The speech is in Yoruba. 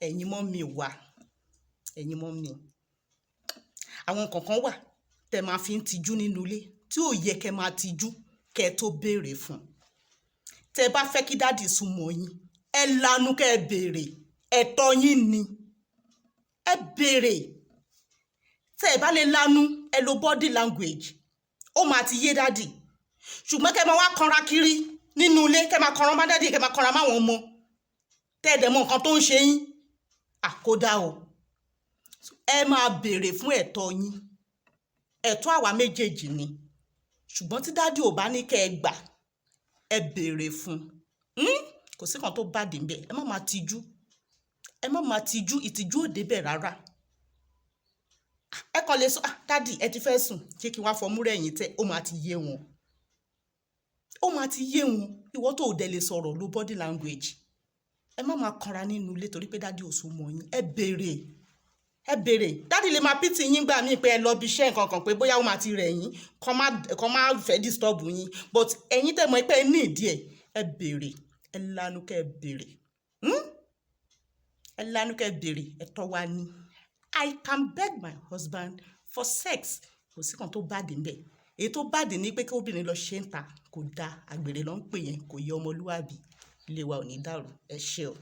ẹ̀yin mọ́ mi wà, ẹ̀yin mọ́ mi. Àwọn kankan wà tẹ́ máa fi ń tijú nínú ilé tí ò yẹ kẹ́ máa tijú kẹ́ tó béèrè fún. Tẹ́ bá fẹ́ kí dáàdì súnmọ́ yín, ẹ lanu kẹ́ ẹ béèrè, ẹ̀tọ́ yín ni. Ẹ béèrè. Tẹ́ ẹ bá lè lanu, ẹ lo body language. Ó máa ti yé dáàdì. Ṣùgbọ́n kẹ́ máa wá kanra kiri nínú ilé, kẹ́ máa kanra má dáàdì, kẹ́ máa kanra má wọn ọmọ. Tẹ́ ẹ dẹ̀ mọ nǹkan tó ń ṣe yín. Àkódá o. Ẹ máa béèrè fún ẹ̀tọ́ yín. Ẹ̀tọ́ àwa méjèèjì ni. Ṣùgbọ́n tí dáàdì ò bá ní kẹ́ ẹ gbà, ẹ béèrè fún. Kò sí kan tó bá dé ńbẹ̀. Ẹ má máa tijú. Ẹ má máa tijú, ìtìjú ò débẹ̀ rárá. Ẹ kàn lè sọ, dáàdì ẹ ti fẹ́ sùn, ṣé kí n wá fọmú rẹ̀ yín tẹ́? Ó máa ti yé wọn. Ó máa ti yé wọn. Ìwọ tó ò dẹ̀ lè sọ̀rọ̀ lo body language. Ẹ má máa kanra nínú ilé torí pé dáàdì ò súnmọ́ yín. Ẹ béèrè. Ẹ béèrè. Dáàdì lè máa pítì yín gbà mí pé ẹ lọ bí iṣẹ́ nǹkan kan pé bóyá ó máa ti rẹ̀ yín, kàn má fẹ́ disturb yín. But ẹ̀yin tẹ́ mọ̀ pé ẹ ní ìdí ẹ̀, ẹ béèrè. Ẹ lanu kẹ́ ẹ béèrè. Ẹ lanu kẹ́ ẹ béèrè. Ẹ̀tọ́ wa ni. I can beg my husband for sex. Kò sí kan tó bá dé ńbẹ̀. Èyí tó bá dé ní pé kí obìnrin lọ ṣe ń ta kò dáa. Àgbèrè ló ń pè yẹn, kò yẹ ọmọlúwàbí. Ilé wa ò ní dàrú. Ẹ ṣé o.